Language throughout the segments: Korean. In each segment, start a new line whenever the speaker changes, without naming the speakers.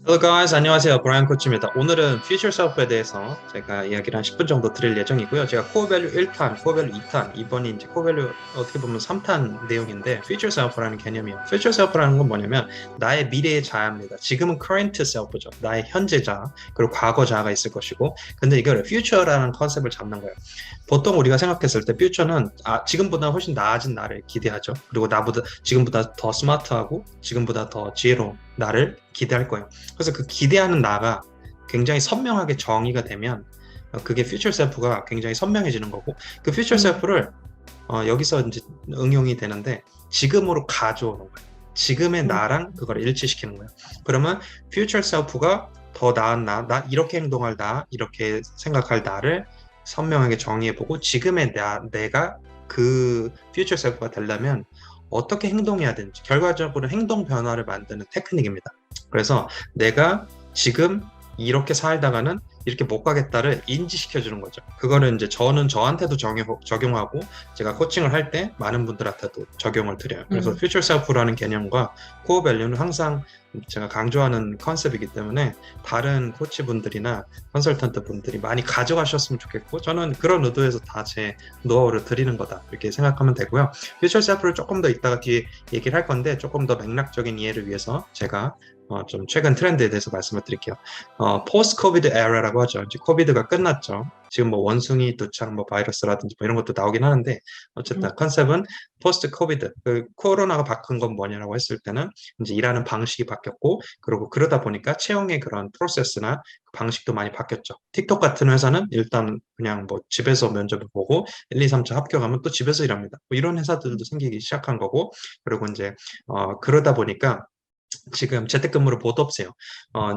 Hello guys, 안녕하세요. 브라이언 코치입니다. 오늘은 Future Self에 대해서 제가 이야기를 한 10분 정도 드릴 예정이고요. 제가 Core Value 1탄, Core Value 2탄, 이번이 이제 Core Value 어떻게 보면 3탄 내용인데 Future Self라는 개념이에요. Future Self라는 건 뭐냐면 나의 미래의 자아입니다. 지금은 Current Self죠. 나의 현재 자아, 그리고 과거 자아가 있을 것이고 근데 이걸 Future라는 컨셉을 잡는 거예요. 보통 우리가 생각했을 때 Future는 지금보다 훨씬 나아진 나를 기대하죠. 그리고 나보다 지금보다 더 스마트하고 지금보다 더 지혜로운 나를 기대할 거예요. 그래서 그 기대하는 나가 굉장히 선명하게 정의가 되면 그게 퓨처 셀프가 굉장히 선명해지는 거고 그 퓨처
음,
셀프를 여기서 이제 응용이 되는데 지금으로 가져오는 거예요. 지금의
음,
나랑 그걸 일치시키는 거예요. 그러면 퓨처 셀프가 더 나은 나 이렇게 행동할 나, 이렇게 생각할 나를 선명하게 정의해보고 지금의 내가 그 퓨처 셀프가 되려면 어떻게 행동해야 되는지 결과적으로 행동 변화를 만드는 테크닉입니다. 그래서 내가 지금 이렇게 살다가는 이렇게 못 가겠다를 인지시켜 주는 거죠. 그거는 이제 저는 저한테도 적용하고 제가 코칭을 할 때 많은 분들한테도 적용을 드려요. 그래서
음,
퓨처 셀프라는 개념과 코어 밸류는 항상 제가 강조하는 컨셉이기 때문에 다른 코치분들이나 컨설턴트 분들이 많이 가져가셨으면 좋겠고 저는 그런 의도에서 다 제 노하우를 드리는 거다 이렇게 생각하면 되고요. 퓨처 셀프를 조금 더 이따가 뒤에 얘기를 할 건데 조금 더 맥락적인 이해를 위해서 제가 좀 최근 트렌드에 대해서 말씀을 드릴게요. 포스트 코비드 에라라고 하죠. 이제 코비드가 끝났죠. 지금 뭐 원숭이 두창 뭐 바이러스라든지 뭐 이런 것도 나오긴 하는데 어쨌든
음,
컨셉은 포스트 코비드 그 코로나가 바꾼 건 뭐냐라고 했을 때는 이제 일하는 방식이 바뀌었고 그리고 그러다 보니까 채용의 그런 프로세스나 방식도 많이 바뀌었죠. 틱톡 같은 회사는 일단 그냥 뭐 집에서 면접을 보고 1, 2, 3차 합격하면 또 집에서 일합니다. 뭐 이런 회사들도 생기기 시작한 거고 그리고 이제 그러다 보니까 지금 재택근무를 못 없애요.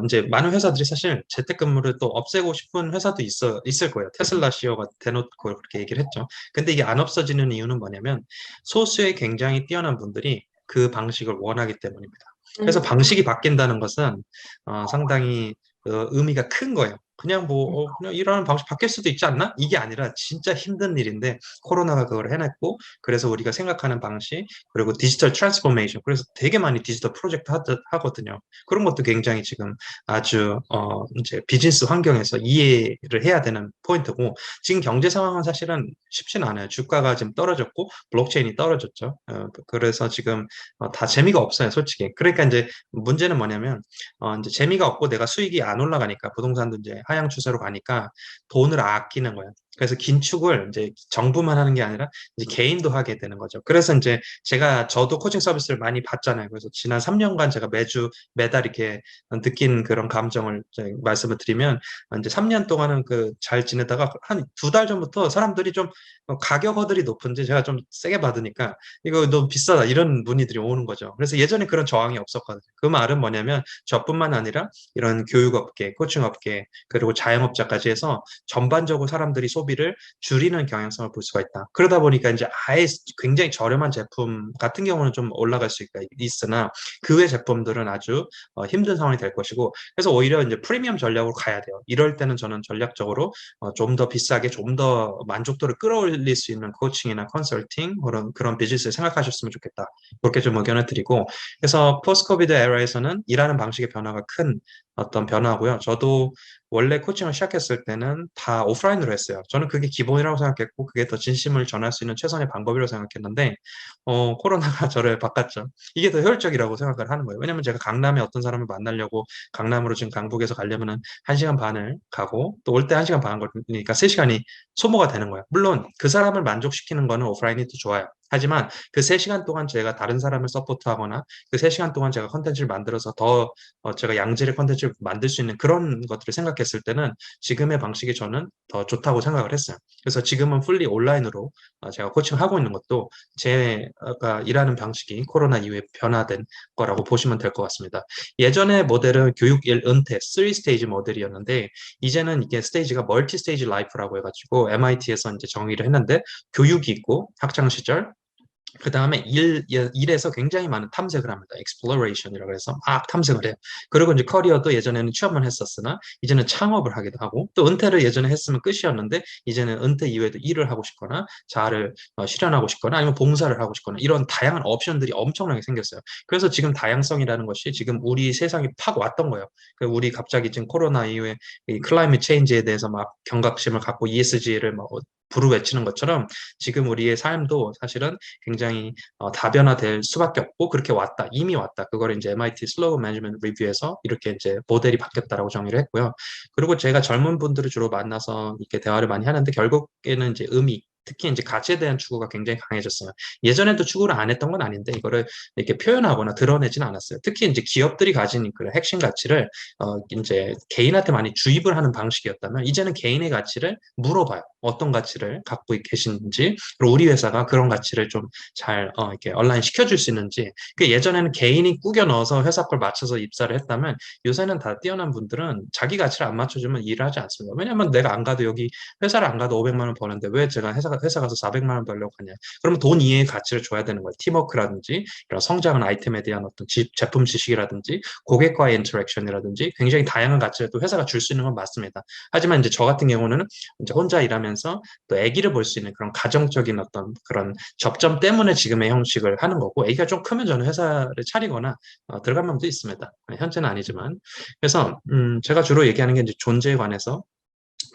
이제 많은 회사들이 사실 재택근무를 또 없애고 싶은 회사도 있을 거예요. 테슬라 CEO가 대놓고 그렇게 얘기를 했죠. 근데 이게 안 없어지는 이유는 뭐냐면 소수의 굉장히 뛰어난 분들이 그 방식을 원하기 때문입니다. 그래서 방식이
음,
바뀐다는 것은 상당히 의미가 큰 거예요. 그냥 뭐 그냥 일하는 방식 바뀔 수도 있지 않나? 이게 아니라 진짜 힘든 일인데 코로나가 그걸 해냈고 그래서 우리가 생각하는 방식 그리고 디지털 트랜스포메이션. 그래서 되게 많이 디지털 프로젝트 하거든요. 그런 것도 굉장히 지금 아주 이제 비즈니스 환경에서 이해를 해야 되는 포인트고 지금 경제 상황은 사실은 쉽지는 않아요. 주가가 지금 떨어졌고 블록체인이 떨어졌죠. 그래서 지금 다 재미가 없어요, 솔직히. 그러니까 이제 문제는 뭐냐면 이제 재미가 없고 내가 수익이 안 올라가니까 부동산도 이제 하향 추세로 가니까 돈을 아끼는 거예요. 그래서 긴축을 이제 정부만 하는 게 아니라 이제 개인도 하게 되는 거죠. 그래서 이제 저도 코칭 서비스를 많이 받잖아요. 그래서 지난 3년간 제가 매달 이렇게 느낀 그런 감정을 이제 말씀을 드리면 이제 3년 동안은 그 잘 지내다가 한 2달 전부터 사람들이 좀 가격 허들이 높은지 제가 좀 세게 받으니까 이거 너무 비싸다 이런 문의들이 오는 거죠. 그래서 예전에 그런 저항이 없었거든요. 그 말은 뭐냐면 저뿐만 아니라 이런 교육업계, 코칭업계 그리고 자영업자까지 해서 전반적으로 사람들이 소비를 줄이는 경향성을 볼 수가 있다. 그러다 보니까 이제 아예 굉장히 저렴한 제품 같은 경우는 좀 올라갈 수 있으나 그 외 제품들은 아주 힘든 상황이 될 것이고 그래서 오히려 이제 프리미엄 전략으로 가야 돼요. 이럴 때는 저는 전략적으로 좀 더 비싸게 좀 더 만족도를 끌어올릴 수 있는 코칭이나 컨설팅 그런 비즈니스를 생각하셨으면 좋겠다. 그렇게 좀 의견을 드리고 그래서 포스트 코비드 에라에서는 일하는 방식의 변화가 큰 어떤 변화고요. 저도 원래 코칭을 시작했을 때는 다 오프라인으로 했어요. 저는 그게 기본이라고 생각했고 그게 더 진심을 전할 수 있는 최선의 방법이라고 생각했는데 코로나가 저를 바꿨죠. 이게 더 효율적이라고 생각을 하는 거예요. 왜냐면 제가 강남에 어떤 사람을 만나려고 강남으로 지금 강북에서 가려면은 1시간 반을 가고 또 올 때 1시간 반 걸리니까 3시간이 소모가 되는 거예요. 물론 그 사람을 만족시키는 거는 오프라인이 더 좋아요. 하지만 그 3시간 동안 제가 다른 사람을 서포트하거나 그 3시간 동안 제가 컨텐츠를 만들어서 더 제가 양질의 컨텐츠를 만들 수 있는 그런 것들을 생각했을 때는 지금의 방식이 저는 더 좋다고 생각을 했어요. 그래서 지금은 풀리 온라인으로 제가 코칭하고 있는 것도 제가 일하는 방식이 코로나 이후에 변화된 거라고 보시면 될 것 같습니다. 예전에 모델은 교육 일 은퇴 3스테이지 모델이었는데 이제는 이게 스테이지가 멀티 스테이지 라이프라고 해가지고 MIT에서 이제 정의를 했는데 교육이 있고 학창 시절 그 다음에 일에서 굉장히 많은 탐색을 합니다. exploration이라고 해서 막 탐색을 해요. 그리고 이제 커리어도 예전에는 취업만 했었으나 이제는 창업을 하기도 하고 또 은퇴를 예전에 했으면 끝이었는데 이제는 은퇴 이후에도 일을 하고 싶거나 자아를 실현하고 싶거나 아니면 봉사를 하고 싶거나 이런 다양한 옵션들이 엄청나게 생겼어요. 그래서 지금 다양성이라는 것이 지금 우리 세상에 팍 왔던 거예요. 우리 갑자기 지금 코로나 이후에 이 클라이밋 체인지에 대해서 막 경각심을 갖고 ESG를 막 부르짖는 것처럼 지금 우리의 삶도 사실은 굉장히 다변화될 수밖에 없고 그렇게 왔다. 이미 왔다. 그걸 이제 MIT 슬로우 매니지먼트 리뷰에서 이렇게 이제 모델이 바뀌었다라고 정의를 했고요. 그리고 제가 젊은 분들을 주로 만나서 이렇게 대화를 많이 하는데 결국에는 이제 의미 특히 이제 가치에 대한 추구가 굉장히 강해졌어요. 예전에도 추구를 안 했던 건 아닌데 이거를 이렇게 표현하거나 드러내지는 않았어요. 특히 이제 기업들이 가진 그런 핵심 가치를 이제 개인한테 많이 주입을 하는 방식이었다면 이제는 개인의 가치를 물어봐요. 어떤 가치를 갖고 계신지 그리고 우리 회사가 그런 가치를 좀 잘 이렇게 온라인 시켜줄 수 있는지 그 예전에는 개인이 꾸겨 넣어서 회사 걸 맞춰서 입사를 했다면 요새는 다 뛰어난 분들은 자기 가치를 안 맞춰주면 일을 하지 않습니다. 왜냐하면 내가 안 가도 여기 회사를 안 가도 500만 원 버는데 왜 제가 회사 가서 400만 원 벌려고 하냐. 그러면 돈 이외의 가치를 줘야 되는 거예요. 팀워크라든지 이런 성장한 아이템에 대한 어떤 제품 지식이라든지 고객과의 인터랙션이라든지 굉장히 다양한 가치를 또 회사가 줄 수 있는 건 맞습니다. 하지만 이제 저 같은 경우는 이제 혼자 일하면서 또 아기를 볼 수 있는 그런 가정적인 어떤 그런 접점 때문에 지금의 형식을 하는 거고 아기가 좀 크면 저는 회사를 차리거나 들어간 면도 있습니다. 현재는 아니지만 그래서 제가 주로 얘기하는 게 이제 존재에 관해서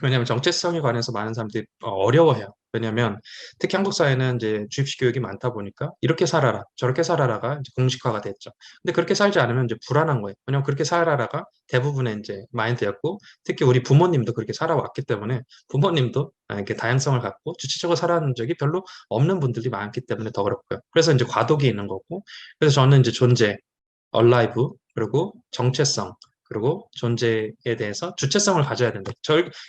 왜냐하면 정체성에 관해서 많은 사람들이 어려워해요. 왜냐하면 특히 한국 사회는 이제 주입식 교육이 많다 보니까 이렇게 살아라, 저렇게 살아라가 이제 공식화가 됐죠. 근데 그렇게 살지 않으면 이제 불안한 거예요. 왜냐하면 그렇게 살아라가 대부분의 이제 마인드였고 특히 우리 부모님도 그렇게 살아왔기 때문에 부모님도 이렇게 다양성을 갖고 주체적으로 살아온 적이 별로 없는 분들이 많기 때문에 더 그렇고요. 그래서 이제 과도기 있는 거고 그래서 저는 이제 존재, 얼라이브 그리고 정체성 그리고 존재에 대해서 주체성을 가져야 된다.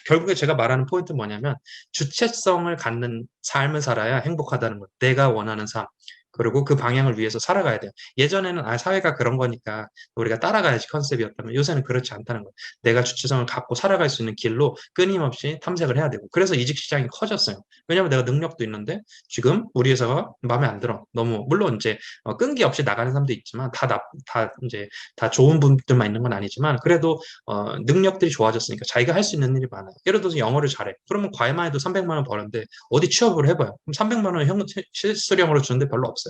결국에 제가 말하는 포인트는 뭐냐면 주체성을 갖는 삶을 살아야 행복하다는 것. 내가 원하는 삶. 그리고 그 방향을 위해서 살아가야 돼요. 예전에는 사회가 그런 거니까 우리가 따라가야지 컨셉이었다면 요새는 그렇지 않다는 거예요. 내가 주체성을 갖고 살아갈 수 있는 길로 끊임없이 탐색을 해야 되고 그래서 이직 시장이 커졌어요. 왜냐하면 내가 능력도 있는데 지금 우리 회사가 마음에 안 들어. 너무 물론 이제 끈기 없이 나가는 사람도 있지만 다 이제 다 좋은 분들만 있는 건 아니지만 그래도 능력들이 좋아졌으니까 자기가 할 수 있는 일이 많아요. 예를 들어서 영어를 잘해. 그러면 과외만 해도 300만 원 버는데 어디 취업을 해봐요. 그럼 300만 원 실수령으로 주는데 별로 없어요.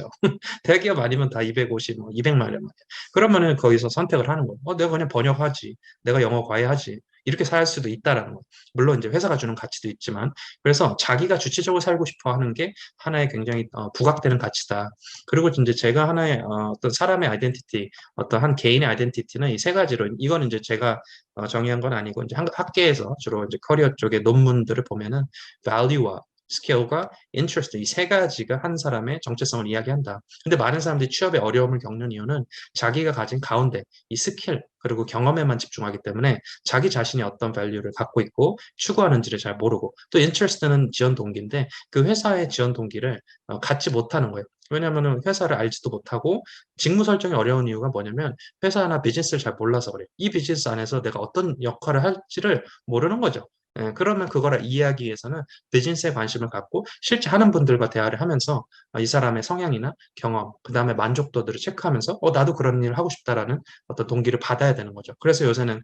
대기업 아니면 다 250, 뭐 200만 원. 그러면은 거기서 선택을 하는 거예요. 내가 그냥 번역하지. 내가 영어 과외하지. 이렇게 살 수도 있다라는 거. 물론 이제 회사가 주는 가치도 있지만 그래서 자기가 주체적으로 살고 싶어 하는 게 하나의 굉장히 부각되는 가치다. 그리고 이제 제가 하나의 어떤 사람의 아이덴티티, 어떤 한 개인의 아이덴티티는 이 세 가지로 이거는 이제 제가 정의한 건 아니고 이제 학계에서 주로 이제 커리어 쪽의 논문들을 보면은 value와 스킬과 interest 이 세 가지가 한 사람의 정체성을 이야기한다. 근데 많은 사람들이 취업에 어려움을 겪는 이유는 자기가 가진 가운데 이 스킬 그리고 경험에만 집중하기 때문에 자기 자신이 어떤 밸류를 갖고 있고 추구하는지를 잘 모르고 또 interest는 지원 동기인데 그 회사의 지원 동기를 갖지 못하는 거예요. 왜냐하면 회사를 알지도 못하고 직무 설정이 어려운 이유가 뭐냐면 회사나 비즈니스를 잘 몰라서 그래요. 이 비즈니스 안에서 내가 어떤 역할을 할지를 모르는 거죠. 그러면 그거를 이해하기 위해서는 비즈니스에 관심을 갖고 실제 하는 분들과 대화를 하면서 이 사람의 성향이나 경험, 그 다음에 만족도들을 체크하면서 나도 그런 일을 하고 싶다라는 어떤 동기를 받아야 되는 거죠. 그래서 요새는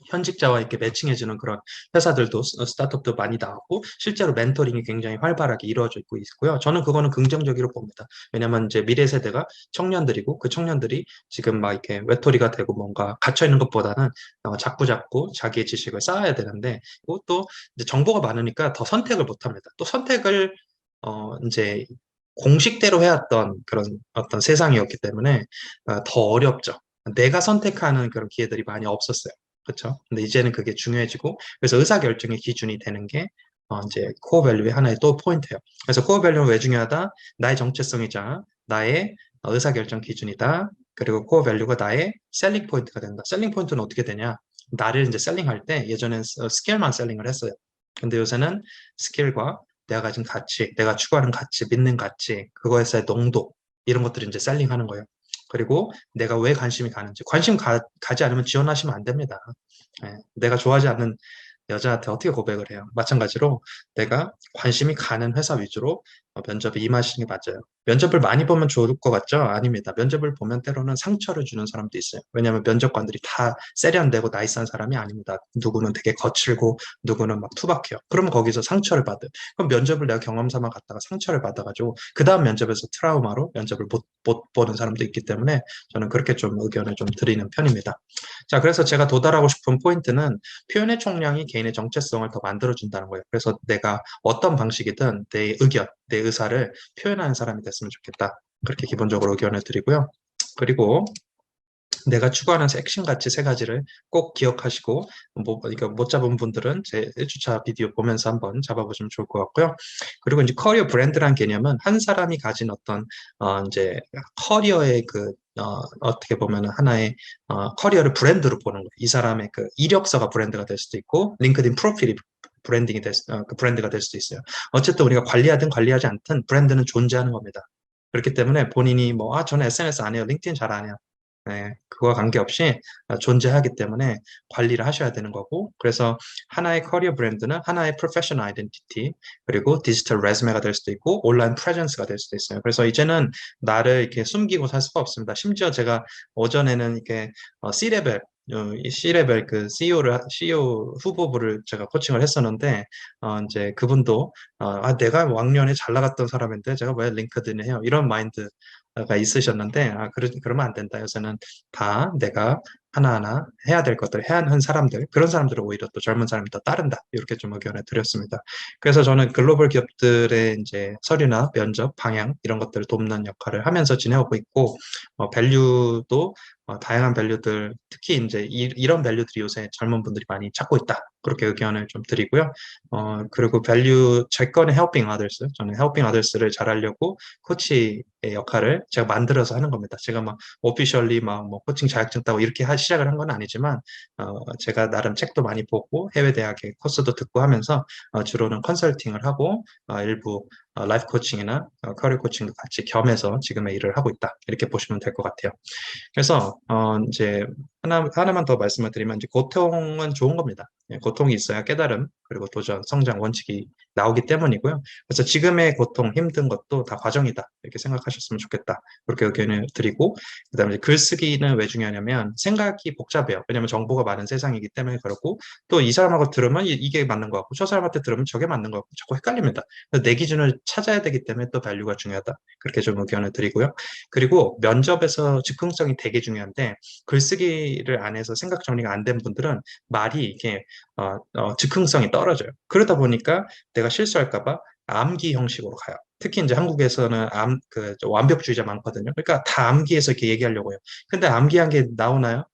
현직자와 이렇게 매칭해주는 그런 회사들도 스타트업도 많이 나왔고 실제로 멘토링이 굉장히 활발하게 이루어져 있고 있고요. 저는 그거는 긍정적으로 봅니다. 왜냐하면 이제 미래 세대가 청년들이고 그 청년들이 지금 막 이렇게 외톨이가 되고 뭔가 갇혀 있는 것보다는 자꾸자꾸 자기의 지식을 쌓아야 되는데 또 이제 정보가 많으니까 더 선택을 못 합니다. 또 선택을 이제 공식대로 해왔던 그런 어떤 세상이었기 때문에 더 어렵죠. 내가 선택하는 그런 기회들이 많이 없었어요. 그렇죠? 근데 이제는 그게 중요해지고 그래서 의사결정의 기준이 되는 게 이제 코어 밸류의 하나의 또 포인트예요. 그래서 코어 밸류는 왜 중요하다? 나의 정체성이자 나의 의사결정 기준이다. 그리고 코어 밸류가 나의 셀링 포인트가 된다. 셀링 포인트는 어떻게 되냐? 나를 이제 셀링할 때 예전엔 스킬만 셀링을 했어요. 근데 요새는 스킬과 내가 가진 가치, 내가 추구하는 가치, 믿는 가치, 그거에서의 농도 이런 것들을 이제 셀링하는 거예요. 그리고 내가 왜 관심이 가는지 관심 가지 않으면 지원하시면 안 됩니다. 내가 좋아하지 않는 여자한테 어떻게 고백을 해요? 마찬가지로 내가 관심이 가는 회사 위주로 면접에 임하시는 게 맞아요. 면접을 많이 보면 좋을 것 같죠? 아닙니다. 면접을 보면 때로는 상처를 주는 사람도 있어요. 왜냐하면 면접관들이 다 세련되고 나이스한 사람이 아닙니다. 누구는 되게 거칠고 누구는 막 투박해요. 그러면 거기서 상처를 받아요. 그럼 면접을 내가 경험 삼아 갔다가 상처를 받아가지고 그 다음 면접에서 트라우마로 면접을 못 보는 사람도 있기 때문에 저는 그렇게 좀 의견을 좀 드리는 편입니다. 자, 그래서 제가 도달하고 싶은 포인트는 표현의 총량이 개인의 정체성을 더 만들어준다는 거예요. 그래서 내가 어떤 방식이든 내 의견, 내 의사를 표현하는 사람이 됐으면 좋겠다. 그렇게 기본적으로 의견을 드리고요. 그리고 내가 추구하는 액션 가치 세 가지를 꼭 기억하시고 이거 못 잡은 분들은 제 1주차 비디오 보면서 한번 잡아보시면 좋을 것 같고요. 그리고 이제 커리어 브랜드란 개념은 한 사람이 가진 어떤 이제 커리어의 어떻게 보면은 하나의 커리어를 브랜드로 보는 거예요. 이 사람의 그 이력서가 브랜드가 될 수도 있고 링크드인 프로필이 그 브랜드가 될 수도 있어요. 어쨌든 우리가 관리하든 관리하지 않든 브랜드는 존재하는 겁니다. 그렇기 때문에 본인이 저는 SNS 안 해요. 링크드인 잘 안 해요. 네, 그와 관계없이 존재하기 때문에 관리를 하셔야 되는 거고, 그래서 하나의 커리어 브랜드는 하나의 프로페셔널 아이덴티티, 그리고 디지털 레즈메가 될 수도 있고, 온라인 프레젠스가 될 수도 있어요. 그래서 이제는 나를 이렇게 숨기고 살 수가 없습니다. 심지어 제가 오전에는 이렇게 C레벨, 이 C레벨 그 CEO 후보부를 제가 코칭을 했었는데, 이제 그분도, 내가 왕년에 잘 나갔던 사람인데 제가 왜 링크드인을 해요? 이런 마인드 가 있으셨는데 그러면 안 된다. 요새는 다 내가 하나하나 해야 될 것들 해야 하는 사람들 그런 사람들을 오히려 또 젊은 사람이 더 따른다. 이렇게 좀 의견을 드렸습니다. 그래서 저는 글로벌 기업들의 이제 서류나 면접 방향 이런 것들을 돕는 역할을 하면서 지내오고 있고 밸류도 다양한 밸류들 특히 이제 이런 밸류들이 요새 젊은 분들이 많이 찾고 있다. 그렇게 의견을 좀 드리고요. 그리고 밸류 제 거는 helping others. 저는 helping others를 잘하려고 코치의 역할을 제가 만들어서 하는 겁니다. 제가 막 오피셜리 뭐 코칭 자격증 따고 이렇게 시작을 한 건 아니지만 제가 나름 책도 많이 보고 해외 대학의 코스도 듣고 하면서 주로는 컨설팅을 하고 일부 라이프 코칭이나 커리어 코칭도 같이 겸해서 지금의 일을 하고 있다. 이렇게 보시면 될 것 같아요. 그래서 이제 하나만 더 말씀을 드리면 이제 고통은 좋은 겁니다. 예, 고통이 있어야 깨달음 그리고 도전, 성장 원칙이 나오기 때문이고요. 그래서 지금의 고통, 힘든 것도 다 과정이다. 이렇게 생각하셨으면 좋겠다. 그렇게 의견을 드리고 그다음에 글쓰기는 왜 중요하냐면 생각이 복잡해요. 왜냐하면 정보가 많은 세상이기 때문에 그렇고 또 이 사람하고 들으면 이게 맞는 것 같고 저 사람한테 들으면 저게 맞는 것 같고 자꾸 헷갈립니다. 그래서 내 기준을 찾아야 되기 때문에 또 밸류가 중요하다. 그렇게 좀 의견을 드리고요. 그리고 면접에서 즉흥성이 되게 중요한데 글쓰기를 안 해서 생각 정리가 안 된 분들은 말이 이게 즉흥성이 떨어져요. 그러다 보니까 내가 실수할까 봐 암기 형식으로 가요. 특히 이제 한국에서는 완벽주의자 많거든요. 그러니까 다 암기해서 이렇게 얘기하려고 해요. 근데 암기한 게 나오나요?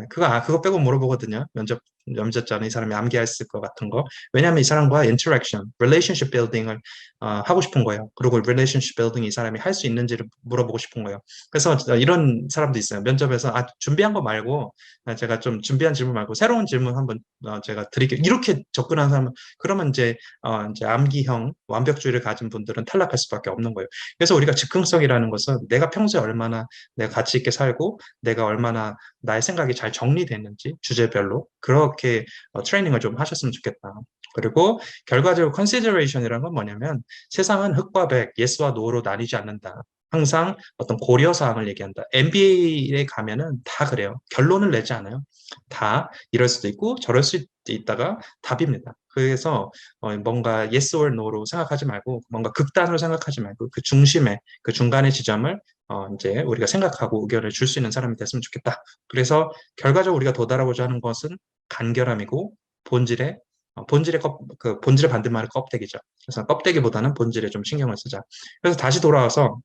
그거 빼고 물어보거든요. 면접 전에 이 사람이 암기했을 것 같은 거. 왜냐하면 이 사람과 인터랙션, relationship building을 하고 싶은 거예요. 그리고 relationship building 이 사람이 할 수 있는지를 물어보고 싶은 거예요. 그래서 이런 사람도 있어요. 면접에서 준비한 거 말고 제가 좀 준비한 질문 말고 새로운 질문 한번 제가 드릴게요. 이렇게 접근하는 사람은 그러면 이제 암기형 완벽주의를 가진 분들은 탈락할 수밖에 없는 거예요. 그래서 우리가 즉흥성이라는 것은 내가 평소에 얼마나 내가 가치 있게 살고 내가 얼마나 나의 생각이 잘 정리됐는지 주제별로 그렇게 트레이닝을 좀 하셨으면 좋겠다. 그리고 결과적으로 consideration이라는 건 뭐냐면 세상은 흑과 백, yes와 no로 나뉘지 않는다. 항상 어떤 고려사항을 얘기한다. MBA에 가면은 다 그래요. 결론을 내지 않아요. 다 이럴 수도 있고 저럴 수 있다가 답입니다. 그래서 뭔가 yes or no로 생각하지 말고 뭔가 극단으로 생각하지 말고 그 중심에 그 중간의 지점을 이제 우리가 생각하고 의견을 줄 수 있는 사람이 됐으면 좋겠다. 그래서 결과적으로 우리가 도달하고자 하는 것은 간결함이고 본질의 반대말은 껍데기죠. 그래서 껍데기보다는 본질에 좀 신경을 쓰자. 그래서 다시 돌아와서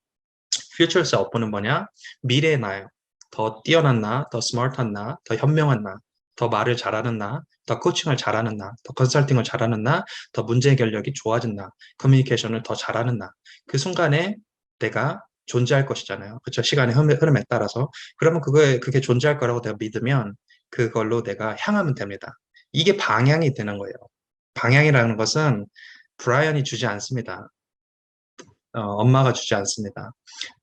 future self는 뭐냐? 미래의 나예요. 더 뛰어난 나, 더 스마트한 나, 더 현명한 나, 더 말을 잘하는 나, 더 코칭을 잘하는 나, 더 컨설팅을 잘하는 나, 더 문제 해결력이 좋아진 나, 커뮤니케이션을 더 잘하는 나. 그 순간에 내가 존재할 것이잖아요. 그렇죠? 시간의 흐름에 따라서. 그러면 그게 존재할 거라고 내가 믿으면 그걸로 내가 향하면 됩니다. 이게 방향이 되는 거예요. 방향이라는 것은 브라이언이 주지 않습니다. 엄마가 주지 않습니다.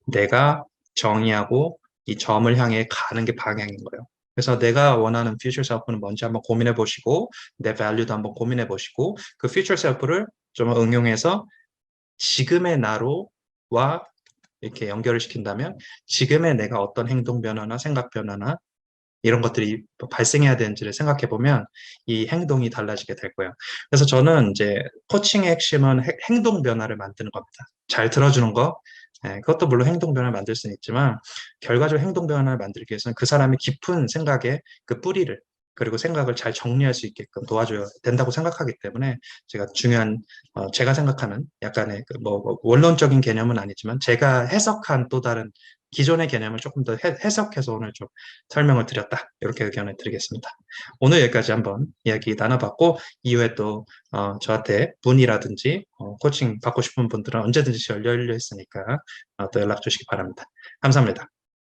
내가 정의하고 이 점을 향해 가는 게 방향인 거예요. 그래서 내가 원하는 future self는 뭔지 한번 고민해 보시고 내 value도 한번 고민해 보시고 그 future self를 좀 응용해서 지금의 나로와 이렇게 연결을 시킨다면 지금의 내가 어떤 행동 변화나 생각 변화나 이런 것들이 발생해야 되는지를 생각해 보면 이 행동이 달라지게 될 거예요. 그래서 저는 이제 코칭의 핵심은 행동 변화를 만드는 겁니다. 잘 들어주는 거, 그것도 물론 행동 변화를 만들 수는 있지만 결과적으로 행동 변화를 만들기 위해서는 그 사람의 깊은 생각의 그 뿌리를 그리고 생각을 잘 정리할 수 있게끔 도와줘야 된다고 생각하기 때문에 제가 중요한 제가 생각하는 약간의 그뭐 원론적인 개념은 아니지만 제가 해석한 또 다른 기존의 개념을 조금 더 해석해서 오늘 좀 설명을 드렸다. 이렇게 의견을 드리겠습니다. 오늘 여기까지 한번 이야기 나눠봤고 이후에 또 저한테 문의라든지 코칭 받고 싶은 분들은 언제든지 열려 있으니까 또 연락 주시기 바랍니다. 감사합니다.